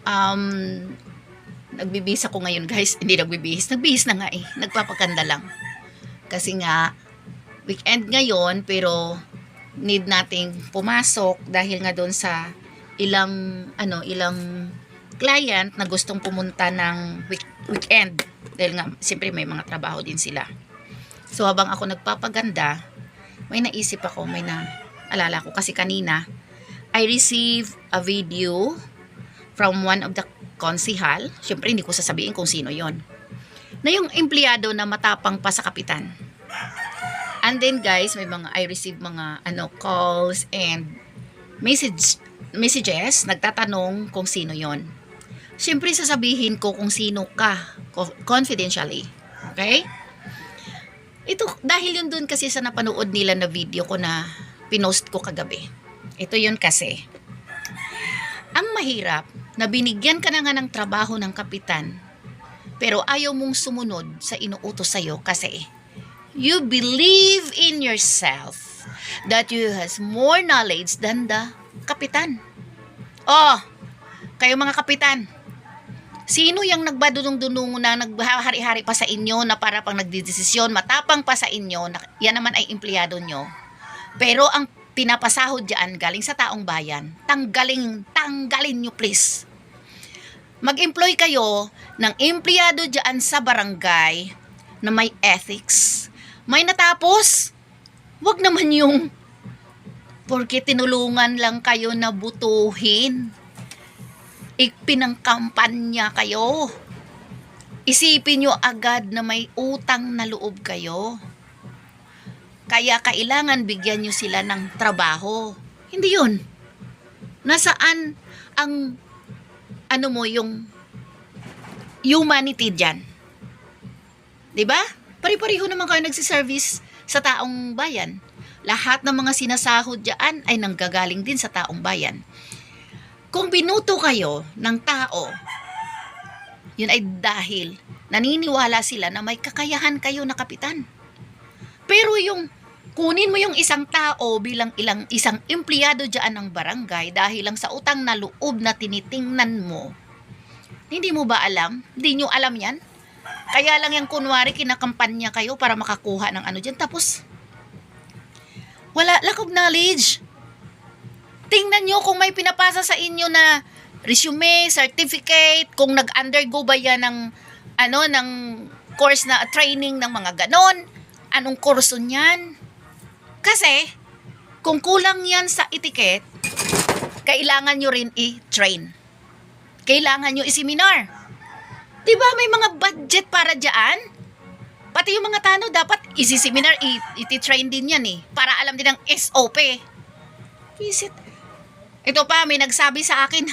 Um, nagbibihis ako ngayon guys. Hindi nagbibihis. Nagbihis na nga eh. Nagpapaganda lang. Kasi nga, weekend ngayon, pero need nating pumasok dahil nga doon sa ilang client na gustong pumunta ng weekend. Dahil nga, siyempre may mga trabaho din sila. So, habang ako nagpapaganda, may naisip ako, may naalala ko. Kasi kanina, I received a video from one of the konsihal. Siyempre, hindi ko sasabihin kung sino yon. Na yung empleyado na matapang pa sa kapitan. And then guys, may mga I receive mga calls and messages nagtatanong kung sino yon. Siyempre sasabihin ko kung sino ka confidentially. Okay? Ito dahil yun dun kasi sa napanood nila na video ko na pinost ko kagabi. Ito yun kasi. Ang mahirap na binigyan ka na nga ng trabaho ng kapitan pero ayaw mong sumunod sa inuutos sa'yo kasi you believe in yourself that you has more knowledge than the kapitan. Oh, kayo mga kapitan, sino yung nagbadunong-dunong na naghahari-hari pa sa inyo na para pang nagdidesisyon, matapang pa sa inyo, na yan naman ay empleyado nyo. Pero ang pinapasahod dyan galing sa taong bayan, tanggalin nyo please. Mag-employ kayo ng empleyado dyan sa barangay na may ethics, may natapos. Wag naman yung porque tinulungan lang kayo na butuhin. Ipinangkampanya kayo. Isipin nyo agad na may utang na loob kayo. Kaya kailangan bigyan nyo sila ng trabaho. Hindi yun. Nasaan ang yung humanity dyan? Diba? Pari-pariho naman kayo nagsiservice sa taong bayan. Lahat ng mga sinasahod dyan ay nanggagaling din sa taong bayan. Kung binuto kayo ng tao, yun ay dahil naniniwala sila na may kakayahan kayo na kapitan. Pero yung kunin mo yung isang tao bilang isang empleyado dyan ng barangay dahil lang sa utang na loob na tinitingnan mo, hindi mo ba alam? Hindi nyo alam yan? Kaya lang yung kunwari kinakampanya kayo para makakuha ng dyan. Tapos, lack of knowledge. Tingnan nyo kung may pinapasa sa inyo na resume, certificate, kung nag-undergo ba yan ng course na training ng mga ganon, anong kurso niyan. Kasi, kung kulang yan sa etiquette, kailangan nyo rin i-train. Kailangan nyo i-seminar. Diba may mga budget para dyan? Pati yung mga tanod dapat isi-seminar, iti-train din yan eh. Para alam din ang SOP. Visit. Ito pa, may nagsabi sa akin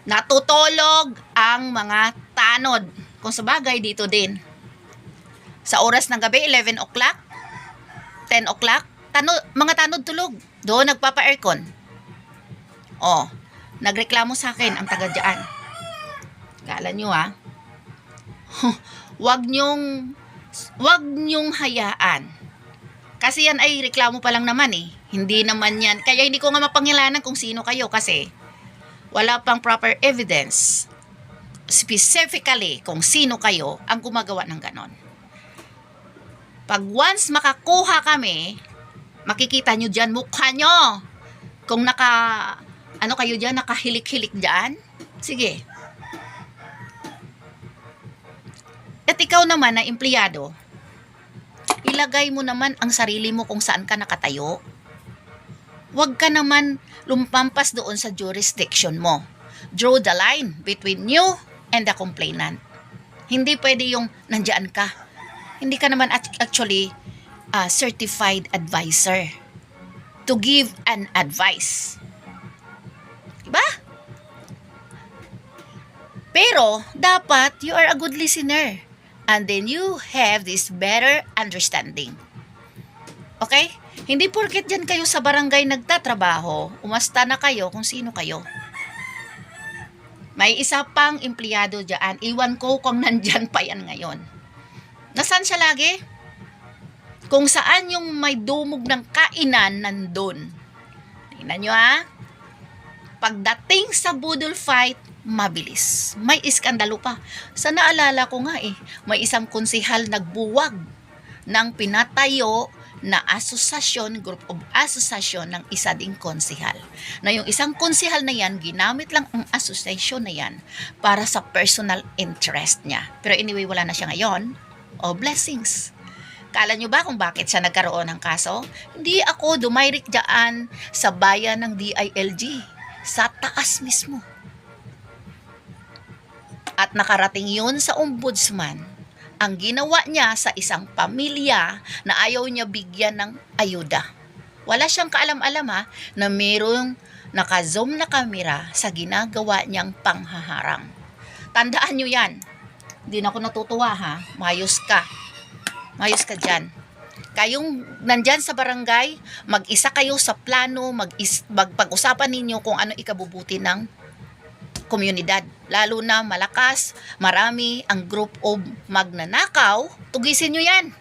natutulog ang mga tanod. Kung sa bagay, dito din. Sa oras ng gabi, 11 o'clock, 10 o'clock, mga tanod tulog. Doon nagpapa-aircon. Oh, nagreklamo sa akin ang taga dyan. Kala nyo wag nyong hayaan. Kasi yan ay reklamo pa lang naman eh. Hindi naman yan. Kaya hindi ko nga mapangilanan kung sino kayo kasi wala pang proper evidence specifically kung sino kayo ang gumagawa ng ganon. Pag once makakuha kami, makikita nyo dyan mukha nyo. Kung kayo dyan, nakahilik-hilik dyan, sige. At ikaw naman na empleyado, ilagay mo naman ang sarili mo kung saan ka nakatayo. Huwag ka naman lumpampas doon sa jurisdiction mo. Draw the line between you and the complainant. Hindi pwede yung nandyan ka. Hindi ka naman actually certified advisor to give an advice. Diba? Pero, dapat you are a good listener. And then you have this better understanding. Okay? Hindi porket dyan kayo sa barangay nagtatrabaho, umasta na kayo kung sino kayo. May isa pang empleyado dyan. Iwan ko kung nandyan pa yan ngayon. Nasaan siya lagi? Kung saan yung may dumog ng kainan, nandun. Tingnan nyo Pagdating sa budol fight, mabilis. May iskandalo pa. Sa naalala ko nga may isang konsehal nagbuwag ng pinatayo na asosasyon, group of asosasyon ng isa ding konsehal. Na yung isang konsehal na yan, ginamit lang ang asosasyon na yan para sa personal interest niya. Pero anyway, wala na siya ngayon. Blessings. Kala nyo ba kung bakit siya nagkaroon ng kaso? Hindi ako dumayrik dyan sa bayan ng DILG. Sa taas mismo. At nakarating yun sa ombudsman. Ang ginawa niya sa isang pamilya na ayaw niya bigyan ng ayuda. Wala siyang kaalam-alam na mayroong naka-zoom na kamera sa ginagawa niyang panghaharang. Tandaan niyo yan. Hindi na ako natutuwa Mayos ka. Mayos ka dyan. Kayong nandyan sa barangay, mag-isa kayo sa plano, magpag-usapan ninyo kung ano ikabubuti ng komunidad. Lalo na malakas, marami ang group of magnanakaw, tugisin nyo yan.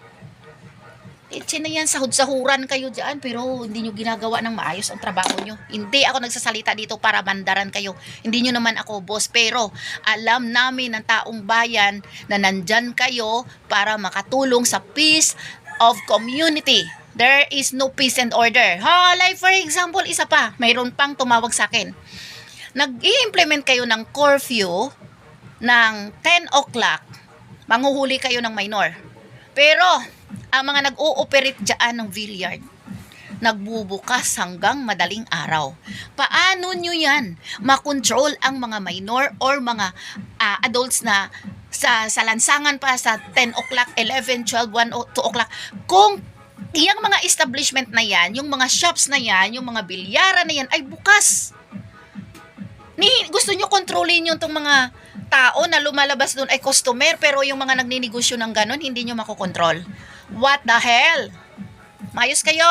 Na yan, sahud-sahuran kayo dyan, pero hindi nyo ginagawa ng maayos ang trabaho nyo. Hindi ako nagsasalita dito para mandaran kayo. Hindi nyo naman ako boss, pero alam namin ng taong bayan na nandyan kayo para makatulong sa peace of community. There is no peace and order. Like for example, isa pa, mayroon pang tumawag sa akin. Nag-i-implement kayo ng curfew ng 10 o'clock, manghuhuli kayo ng minor. Pero, ang mga nag-ooperate dyan ng billiard, nagbubukas hanggang madaling araw. Paano nyo yan makontrol ang mga minor or mga adults na sa lansangan pa sa 10 o'clock, 11, 12, 1, 2 o'clock? Kung yung mga establishment na yan, yung mga shops na yan, yung mga bilyara na yan ay bukas. Gusto nyo kontrolin yung itong mga tao na lumalabas doon ay customer, pero yung mga nagninegosyo ng ganon, hindi nyo makokontrol. What the hell? Mayos kayo.